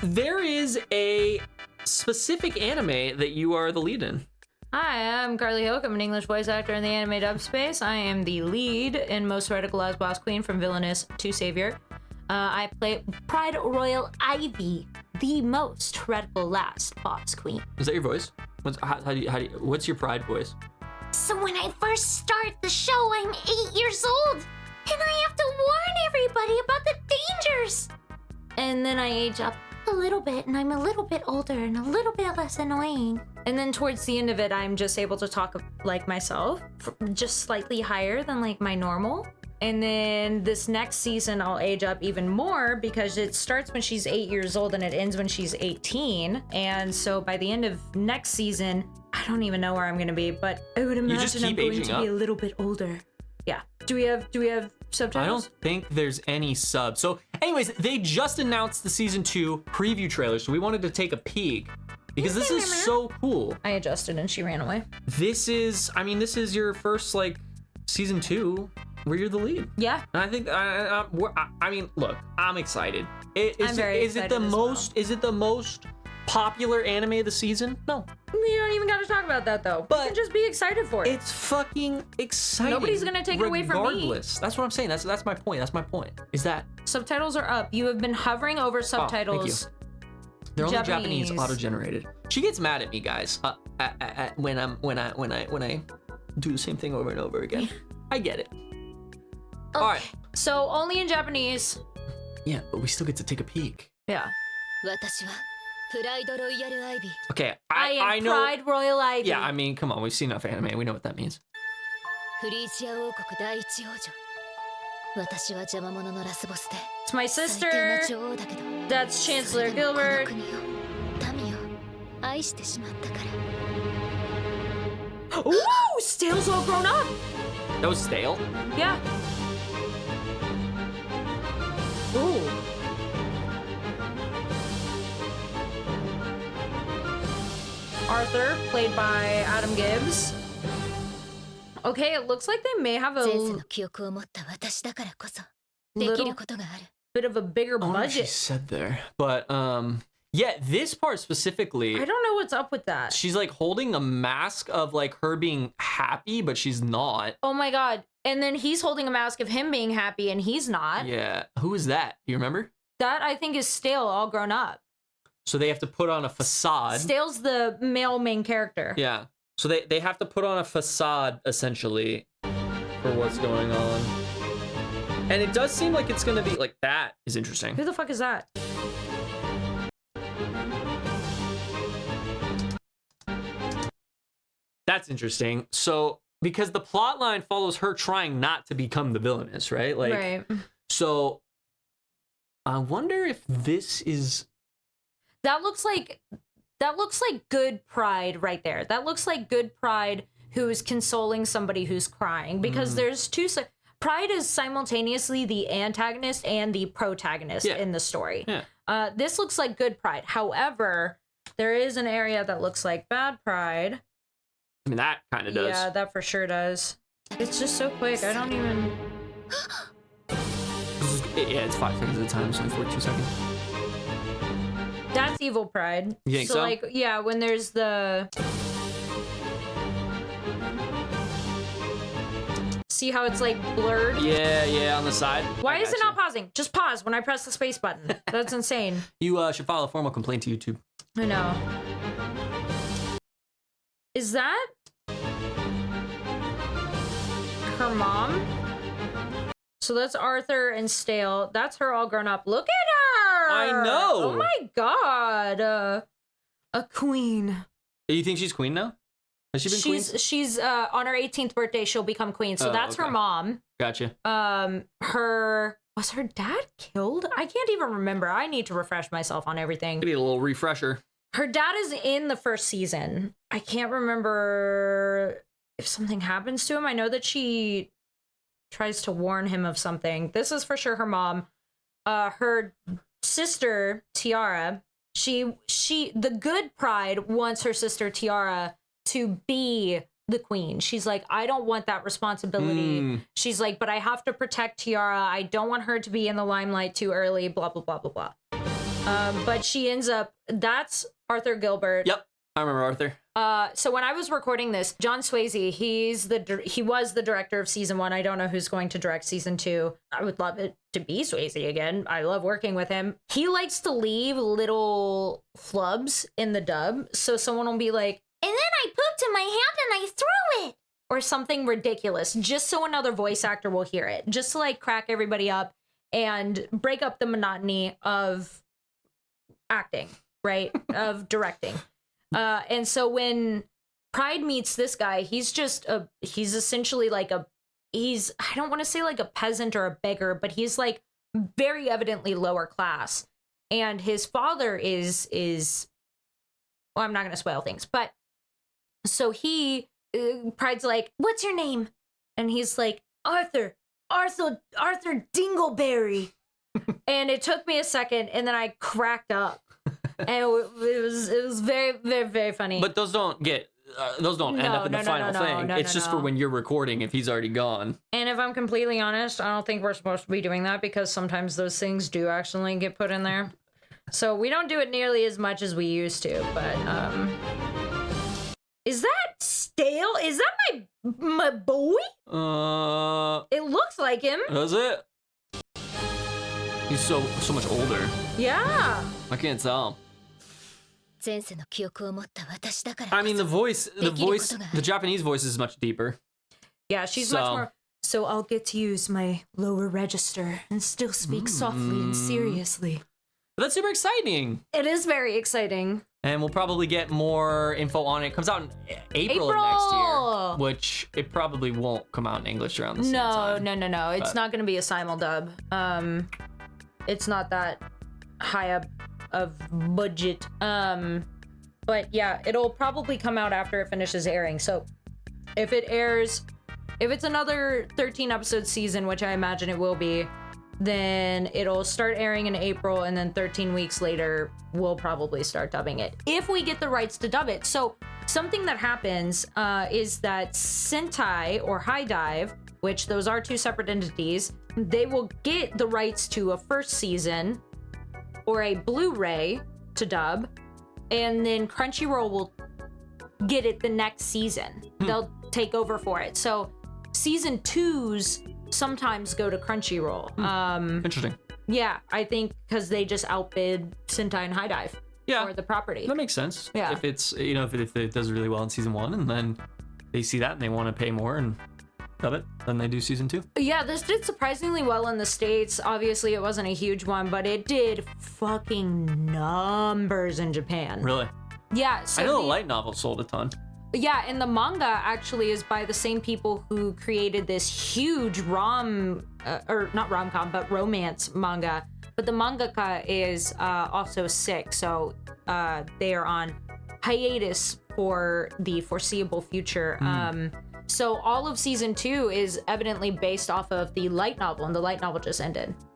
there is a specific anime that you are the lead in. Hi, I'm Karlii. I'm an English voice actor in the anime dub space. I am the lead in Most Heretical as Boss Queen from Villainous to Savior. I play Pride Royal Ivy, the most heretical last boss queen. Is that your voice? What's your Pride voice? So when I first start the show, I'm 8 years old, and I have to warn everybody about the dangers. And then I age up a little bit, and I'm a little bit older and a little bit less annoying. And then towards the end of it, I'm just able to talk like myself, just slightly higher than like my normal. And then this next season, I'll age up even more because it starts when she's 8 years old and it ends when she's 18. And so by the end of next season, I don't even know where I'm gonna be, but I would imagine I'm going to be a little bit older. Yeah. Do we have subtitles? I don't think there's any subs. So anyways, they just announced the season 2 preview trailer, so we wanted to take a peek because this is so cool. I adjusted and she ran away. This is your first like season 2 where you're the lead. Yeah. And I think I mean, look, I'm excited. I'm very excited. Is it the most popular anime of the season? No. You don't even got to talk about that though. But you can just be excited for it. It's fucking exciting. Nobody's gonna take it away from me. Regardless. That's what I'm saying. That's my point. That's my point. Is that subtitles are up. You have been hovering over subtitles. Oh, thank you. They're only Japanese auto-generated. She gets mad at me, guys, when I do the same thing over and over again. I get it. Okay. All right. So only in Japanese. Yeah, but we still get to take a peek. Yeah. Okay, I know. Pride Royal Ivy. Yeah, I mean, come on, we've seen enough anime. We know what that means. It's my sister. That's Chancellor Gilbert. Ooh, Stale's all grown up. That was Stale? Yeah. Ooh. Arthur, played by Adam Gibbs. Okay, it looks like they may have a little bit of a bigger budget. What she said there, but yeah, this part specifically, I don't know what's up with that. She's like holding a mask of like her being happy, but she's not. Oh my god! And then he's holding a mask of him being happy, and he's not. Yeah, who is that? Do you remember? That I think is Stale, all grown up. So they have to put on a facade. Stale's the male main character. Yeah. So they have to put on a facade, essentially, for what's going on. And it does seem like it's going to be, like, that is interesting. Who the fuck is that? That's interesting. So, because the plot line follows her trying not to become the villainess, right? Like, right. So, I wonder if this is... That looks like good Pride right there. That looks like good Pride who is consoling somebody who's crying, because there's two. Pride is simultaneously the antagonist and the protagonist in the story. Yeah. This looks like good Pride. However, there is an area that looks like bad Pride. I mean, that kind of does. Yeah, that for sure does. It's just so quick. I don't even... Yeah, it's 5 seconds at a time. It's only 42 seconds. That's evil Pride. You think so? Like, yeah, when there's the... See how it's like blurred? Yeah, on the side. Why is it not pausing? Just pause when I press the space button. That's insane. You should file a formal complaint to YouTube. I know. Is that her mom? So that's Arthur and Stale. That's her all grown up. Look at her! I know! Oh my god! A queen. You think she's queen now? Has she been queen? She's on her 18th birthday, she'll become queen. So that's her mom. Gotcha. Was her dad killed? I can't even remember. I need to refresh myself on everything. Maybe a little refresher. Her dad is in the first season. I can't remember if something happens to him. I know that she tries to warn him of something. This is for sure her mom. Her sister, Tiara, the good Pride wants her sister Tiara to be the queen. She's like, I don't want that responsibility. She's like, but I have to protect Tiara. I don't want her to be in the limelight too early, blah, blah, blah, blah, blah. But she ends up, that's Arthur Gilbert. Yep, I remember Arthur. So when I was recording this, John Swayze, he was the director of season 1. I don't know who's going to direct season 2. I would love it to be Swayze again. I love working with him. He likes to leave little flubs in the dub, so someone will be like, and then I pooped in my hand and I threw it. or something ridiculous, just so another voice actor will hear it, just to like crack everybody up and break up the monotony of acting, right? Of directing. And so when Pride meets this guy, he's essentially like I don't want to say like a peasant or a beggar, but he's like very evidently lower class. And his father is well, I'm not going to spoil things, but so Pride's like, what's your name? And he's like, Arthur Dingleberry. And it took me a second, and then I cracked up. And it was very, very, very funny. But those don't end up in the final thing. It's just for when you're recording if he's already gone. And if I'm completely honest, I don't think we're supposed to be doing that because sometimes those things do actually get put in there. So we don't do it nearly as much as we used to. But is that Stale? Is that my boy? It looks like him. Does it? He's so much older. Yeah. I can't tell. I mean, the Japanese voice is much deeper. Yeah, she's much more. So I'll get to use my lower register and still speak softly and seriously. But that's super exciting. It is very exciting. And we'll probably get more info on it. It comes out in April of next year, which it probably won't come out in English around the same time. No. It's not going to be a simuldub. It's not that high up of budget. But yeah, it'll probably come out after it finishes airing. So if it's another 13 episode season, which I imagine it will be, then it'll start airing in April, and then 13 weeks later, we'll probably start dubbing it. If we get the rights to dub it. So something that happens is that Sentai or High Dive, which those are two separate entities, they will get the rights to a first season or a Blu-ray to dub, and then Crunchyroll will get it the next season. They'll take over for it. So season 2s sometimes go to Crunchyroll. Interesting. Yeah, I think because they just outbid Sentai and High Dive for the property. That makes sense. Yeah. If it's, if it does really well in season 1 and then they see that and they want to pay more and dub it, then they do season 2. Yeah, this did surprisingly well in the States. Obviously, it wasn't a huge one, but it did fucking numbers in Japan. Really? Yeah. So I know the light novel sold a ton. Yeah, and the manga actually is by the same people who created this huge romance manga. But the mangaka is also sick, so they are on hiatus for the foreseeable future. So all of season 2 is evidently based off of the light novel, and the light novel just ended.